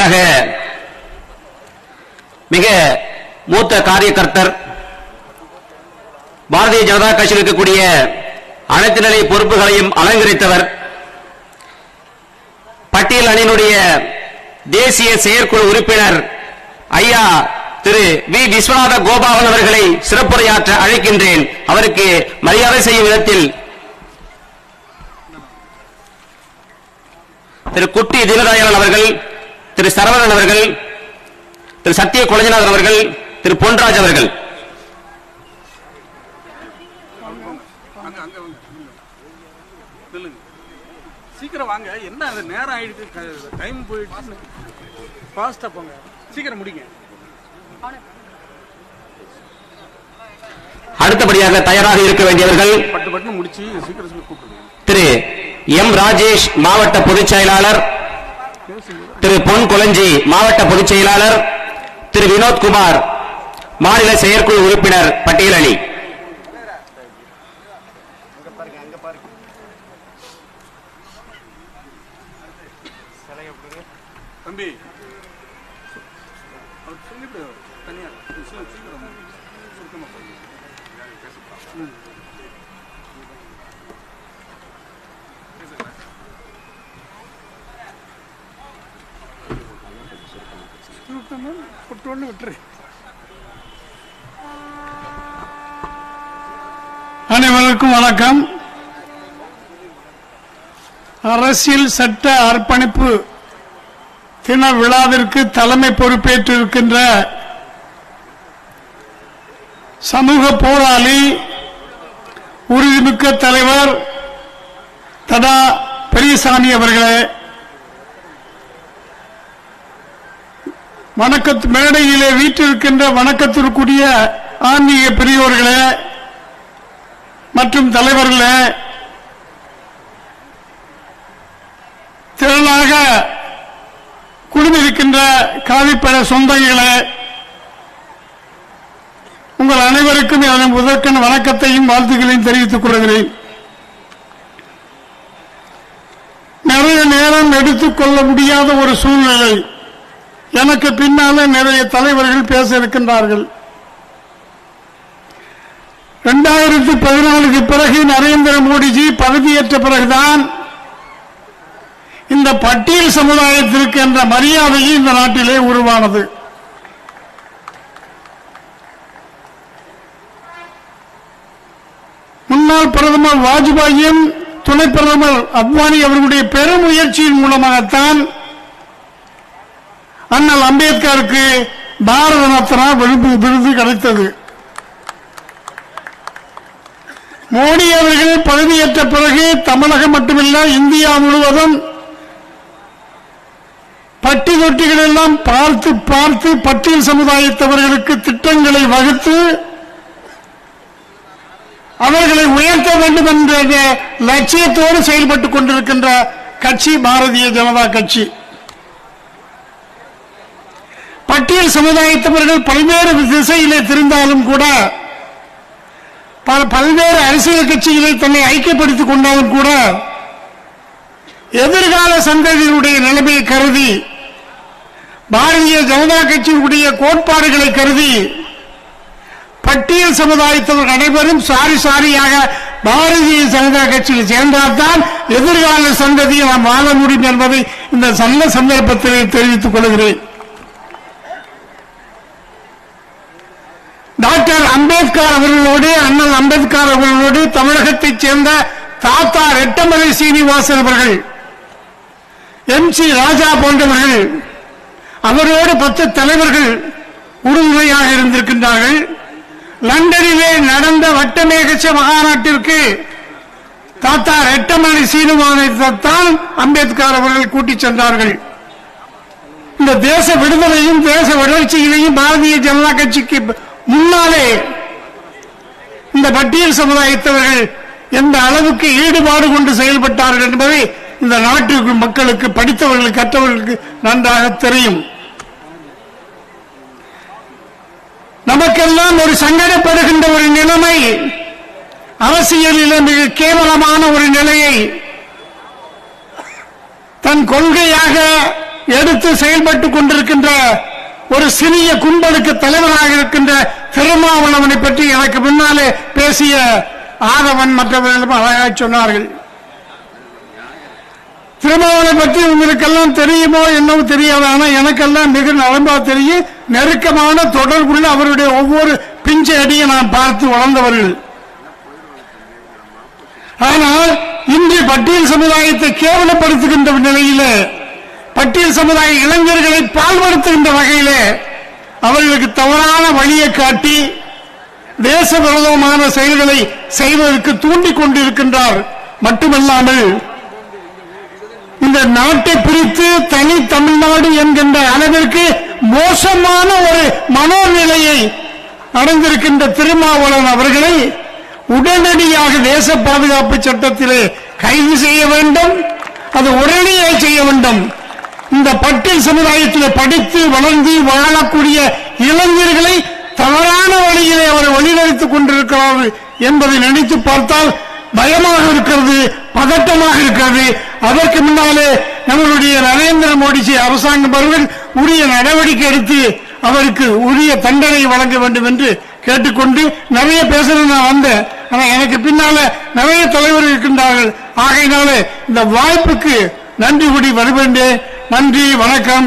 அடுத்தபடியாக மிக மூத்த காரியகர்த்தர், பாரதிய ஜனதா கட்சியில் இருக்கக்கூடிய அனைத்து நிலை பொறுப்புகளையும் அலங்கரித்தவர், பட்டியல் அணியினுடைய தேசிய செயற்குழு உறுப்பினர் ஐயா திரு வி விஸ்வநாத கோபாலன் அவர்களை சிறப்புரையாற்ற அழைக்கின்றேன். அவருக்கு மரியாதை செய்யும் விதத்தில் திரு குட்டி தீனதயாளன் அவர்கள், திரு சரவணன் அவர்கள், திரு சத்திய கொளஞ்சிநாதன் அவர்கள், திரு பொன்ராஜ் அவர்கள். சீக்கிரம் வாங்க, என்ன அது நேரம் ஆயிடுச்சு, டைம் போயிடுச்சு, ஃபாஸ்டா போங்க, சீக்கிரம் முடிங்க. அடுத்தபடியாக தயாராக இருக்க வேண்டியவர்கள் பட்டு பட்டு முடிச்சு சீக்கிரம் கூப்பிடுங்க. திரு எம் ராஜேஷ் மாவட்ட பொதுச் செயலாளர், திரு பொன் கொளஞ்சி மாவட்ட பொதுச் செயலாளர், திரு வினோத்குமார் மாநில செயற்குழு உறுப்பினர் பட்டியல் அணி. தம்பி அனைவருக்கும் வணக்கம். அரசியல் சட்ட அர்ப்பணிப்பு தின விழாவிற்கு தலைமை பொறுப்பேற்றிருக்கின்ற சமூக போராளி, உறுதிமிக்க தலைவர் தடா பெரியசாமி அவர்களே, மேடையிலே வீற்றிருக்கின்ற வணக்கத்திற்குரிய ஆன்மீக பெரியோர்களே மற்றும் தலைவர்களே, திரளாக குழுமிருக்கின்ற காவிப்பட சொந்தங்களே, உங்கள் அனைவருக்கும் எனது முதற்கண் வணக்கத்தையும் வாழ்த்துக்களையும் தெரிவித்துக் கொள்கிறேன். நிறைய நேரம் எடுத்துக்கொள்ள முடியாத ஒரு சூழ்நிலை. எனக்கு பின்னாலே நிறைய தலைவர்கள் பேச இருக்கின்றார்கள். 2014 பிறகு நரேந்திர மோடிஜி பதவியேற்ற பிறகுதான் இந்த பட்டியல் சமுதாயத்திற்கு என்ற மரியாதையை இந்த நாட்டிலே உருவானது. முன்னாள் பிரதமர் வாஜ்பாயும் துணை பிரதமர் அத்வானி அவர்களுடைய பெரும் முயற்சியின் மூலமாகத்தான் அண்ணல் அம்பேத்கருக்கு பாரத ரத்னா விருது கிடைத்தது. மோடி அவர்கள் பதவியேற்ற பிறகு தமிழகம் மட்டுமல்ல, இந்தியா முழுவதும் பட்டி தொட்டிகள் எல்லாம் பார்த்து பார்த்து பட்டியல் சமுதாயத்தவர்களுக்கு திட்டங்களை வகுத்து அவர்களை உயர்த்த வேண்டும் என்ற லட்சியத்தோடு செயல்பட்டுக் கொண்டிருக்கின்ற கட்சி பாரதிய ஜனதா கட்சி. பட்டியல் சமுதாயத்தவர்கள் பல்வேறு திசையிலே திருந்தாலும் கூட, பல்வேறு அரசியல் கட்சிகளை தன்னை ஐக்கியப்படுத்திக் கொண்டாலும் கூட, எதிர்கால சந்ததியினுடைய நிலைமையை கருதி, பாரதிய ஜனதா கட்சியினுடைய கோட்பாடுகளை கருதி, பட்டியல் சமுதாயத்தவர்கள் அனைவரும் சாரி சாரியாக பாரதிய ஜனதா கட்சியில் சேர்ந்தால்தான் எதிர்கால சந்ததியை நாம் வாழ முடியும் என்பதை இந்த நல்ல சந்தர்ப்பத்தில் தெரிவித்துக் கொள்கிறேன். டாக்டர் அம்பேத்கர் அவர்களோடு, அண்ணல் அம்பேத்கர் அவர்களோடு தமிழகத்தைச் சேர்ந்த தாத்தா ரெட்டமலை சீனிவாசன் அவர்கள், MC ராஜா போன்றவர்கள், அவரோடு 10 தலைவர்கள் உறுதுணையாக இருந்திருக்கின்றார்கள். லண்டனிலே நடந்த வட்டமேகச்ச மகாநாட்டிற்கு தாத்தா ரெட்டமலை சீனிவாசனைத்தான் அம்பேத்கர் அவர்கள் கூட்டிச் சென்றார்கள். இந்த தேச விடுதலையும் தேச வளர்ச்சியிலையும் பாரதிய ஜனதா கட்சிக்கு முன்னாலே இந்த பட்டியல் சமுதாயத்தவர்கள் எந்த அளவுக்கு ஈடுபாடு கொண்டு செயல்பட்டார்கள் என்பதை இந்த நாட்டு மக்களுக்கு, படித்தவர்களுக்கு, கற்றவர்களுக்கு நன்றாக தெரியும். நமக்கெல்லாம் ஒரு சங்கடப்படுகின்ற ஒரு நிலைமை, அரசியலில் மிக கேவலமான ஒரு நிலையை தன் கொள்கையாக எடுத்து செயல்பட்டுக் கொண்டிருக்கின்ற ஒரு சிறிய கும்பலுக்கு தலைவராக இருக்கின்ற திருமாவளவனை பற்றி எனக்கு முன்னாலே பேசிய ஆதவன் மற்றவர்களும் அழகாக சொன்னார்கள். திருமாவளவனை பற்றி உங்களுக்கெல்லாம் தெரியுமோ என்னவோ தெரியாது. ஆனா எனக்கெல்லாம் மிக நலம்பா தெரியும். நெருக்கமான தொடர்புள்ள அவருடைய ஒவ்வொரு பிஞ்சை அடியை நான் பார்த்து வளர்ந்தவர்கள். ஆனால் இன்று பட்டியல் சமுதாயத்தை கேவலப்படுத்துகின்ற நிலையில, பட்டியல் சமுதாய இளைஞர்களை பால்படுத்துகின்ற வகையிலே அவர்களுக்கு தவறான வழியை காட்டி தேச விரோதமான செயல்களை செய்வதற்கு தூண்டிக் கொண்டிருக்கின்றார். மட்டுமல்லாமல் இந்த நாட்டை பிரித்து தனி தமிழ்நாடு என்கின்ற அளவிற்கு மோசமான ஒரு மனோநிலையை அடைந்திருக்கின்ற திருமாவளவன் அவர்களை உடனடியாக தேச பாதுகாப்பு சட்டத்திலே கைது செய்ய வேண்டும். அது உடனடியாக செய்ய வேண்டும். இந்த பட்டியல் சமுதாயத்தில் படித்து வளர்ந்து வாழக்கூடிய இளைஞர்களை தவறான வழியிலே அவர் வழிநடத்திக் கொண்டிருக்கிறார்கள் என்பதை நினைத்து பார்த்தால் பயமாக இருக்கிறது, பதட்டமாக இருக்கிறது. அதற்கு முன்னாலே நம்மளுடைய நரேந்திர மோடி அரசாங்கம் அவர்கள் உரிய நடவடிக்கை எடுத்து அவருக்கு உரிய தண்டனை வழங்க வேண்டும் என்று கேட்டுக்கொண்டு நிறைய பேசணும் நான் வந்தேன். ஆனா எனக்கு பின்னால நிறைய தலைவர்கள் இருக்கின்றார்கள். ஆகையினாலே இந்த வாய்ப்புக்கு நன்றி கூடி வருவேண்டே. நன்றி, வணக்கம்.